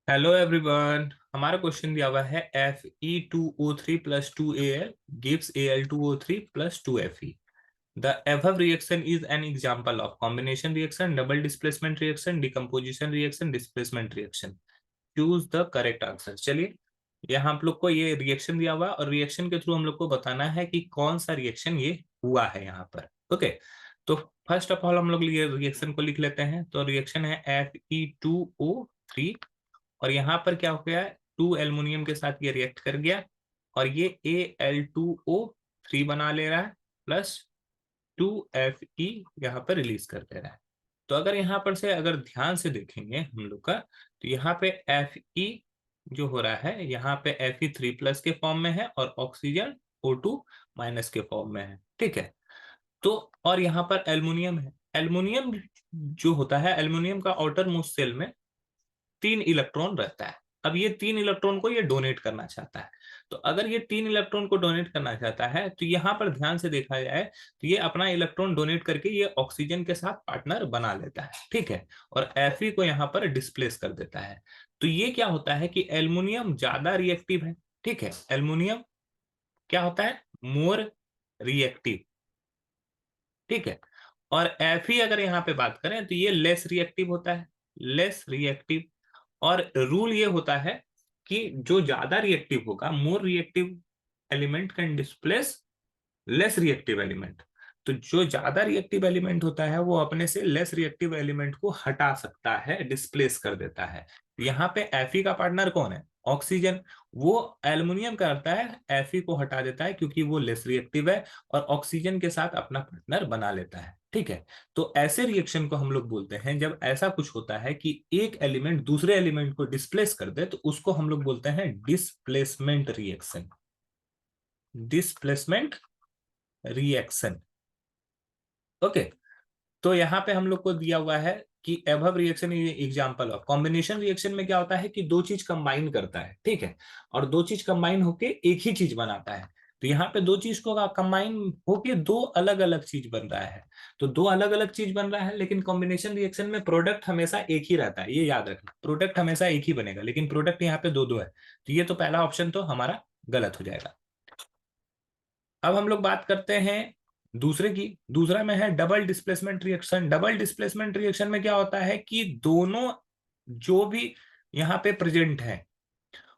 Hello everyone. हमारा question दिया हुआ है Fe2O3 plus 2Al gives Al2O3 plus 2Fe. The above reaction is an example of combination reaction, double displacement reaction, decomposition reaction, displacement reaction. Choose the correct answer. चलिए, यहाँ आप लोग को ये रिएक्शन दिया हुआ है और रिएक्शन के थ्रू हम लोग को बताना है कि कौन सा रिएक्शन ये हुआ है यहाँ पर। ओके, तो फर्स्ट ऑफ ऑल हम लोग ये रिएक्शन को लिख लेते हैं। तो रिएक्शन है Fe2O3 और यहाँ पर क्या हो गया है, 2 एल्युमिनियम के साथ ये रिएक्ट कर गया और ये Al2O3 बना ले रहा है प्लस 2Fe यहाँ पर रिलीज कर दे रहा है। तो अगर यहाँ पर से अगर ध्यान से देखेंगे हम लोग का, तो यहाँ पे Fe जो हो रहा है यहाँ पे Fe3+ के फॉर्म में है और ऑक्सीजन O2- के फॉर्म में है। ठीक है, तो और यहाँ पर एल्युमिनियम है। एल्युमिनियम जो होता है, एल्युमिनियम का आउटर मोस्ट शेल में 3 इलेक्ट्रॉन रहता है। अब ये 3 इलेक्ट्रॉन को ये डोनेट करना चाहता है। तो अगर ये 3 इलेक्ट्रॉन को डोनेट करना चाहता है तो यहाँ पर ध्यान से देखा जाए तो ये अपना इलेक्ट्रॉन डोनेट करके ये ऑक्सीजन के साथ पार्टनर बना लेता है। ठीक है, और Fe को यहाँ पर डिस्प्लेस कर देता है। तो ये क्या होता है कि एल्युमिनियम ज्यादा रिएक्टिव है। ठीक है, एल्युमिनियम क्या होता है, मोर रिएक्टिव। ठीक है, और Fe अगर यहाँ पे बात करें तो ये लेस रिएक्टिव होता है, लेस रिएक्टिव। और रूल ये होता है कि जो ज्यादा रिएक्टिव होगा, more reactive element can displace less reactive element. तो जो ज्यादा रिएक्टिव एलिमेंट होता है वो अपने से लेस रिएक्टिव एलिमेंट को हटा सकता है, डिस्प्लेस कर देता है। यहाँ पे Fe का पार्टनर कौन है, ऑक्सीजन। वो एल्युमिनियम करता है, Fe को हटा देता है क्योंकि वो लेस रिएक्टिव है और ऑक्सीजन के साथ अपना पार्टनर बना लेता है। ठीक है, तो ऐसे रिएक्शन को हम लोग बोलते हैं, जब ऐसा कुछ होता है कि एक एलिमेंट दूसरे एलिमेंट को डिस्प्लेस कर दे तो उसको हम लोग बोलते हैं displacement reaction. Displacement reaction. Okay, तो यहाँ पे हम लोग को दिया हुआ है कि above reaction example of combination reaction में क्या होता है कि दो चीज कंबाइन करता है। ठीक है, और दो चीज कंबाइन होके एक ही चीज बनाता है। तो यहाँ पे दो चीज को कंबाइन होके दो अलग अलग चीज बन रहा है। तो दो अलग अलग चीज बन रहा है, लेकिन कॉम्बिनेशन रिएक्शन में प्रोडक्ट हमेशा एक ही रहता है। ये याद रखना, प्रोडक्ट हमेशा एक ही बनेगा, लेकिन प्रोडक्ट यहाँ पे दो दो है। तो ये तो पहला ऑप्शन तो हमारा गलत हो जाएगा। अब हम लोग बात करते हैं दूसरे की। दूसरा में है double displacement reaction. Double displacement reaction में क्या होता है कि दोनों जो भी यहाँ पे प्रेजेंट है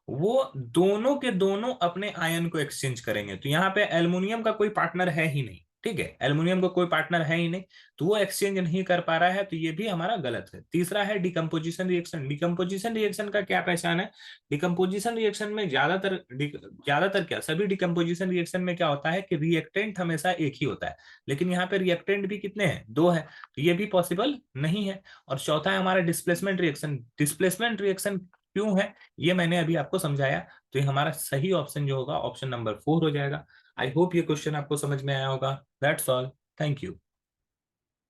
वो दोनों के दोनों अपने आयन को एक्सचेंज करेंगे। तो यहाँ पे एल्युमिनियम का कोई पार्टनर है ही नहीं। ठीक है, एल्युमिनियम का कोई पार्टनर है ही नहीं, तो वो एक्सचेंज नहीं कर पा रहा है, तो ये भी हमारा गलत है। तीसरा है डिकम्पोजिशन रिएक्शन। डिकम्पोजिशन रिएक्शन का क्या पहचान है, डिकम्पोजिशन रिएक्शन में ज्यादातर क्या, सभी डिकम्पोजिशन रिएक्शन में क्या होता है कि रिएक्टेंट हमेशा एक ही होता है, लेकिन यहाँ पे रिएक्टेंट भी कितने हैं, दो है, तो ये भी पॉसिबल नहीं है। और चौथा है हमारा डिस्प्लेसमेंट रिएक्शन। डिस्प्लेसमेंट रिएक्शन क्यों है ये मैंने अभी आपको समझाया, तो ये हमारा सही ऑप्शन जो होगा ऑप्शन नंबर 4 हो जाएगा। आई होप ये क्वेश्चन आपको समझ में आया होगा। That's all, thank you.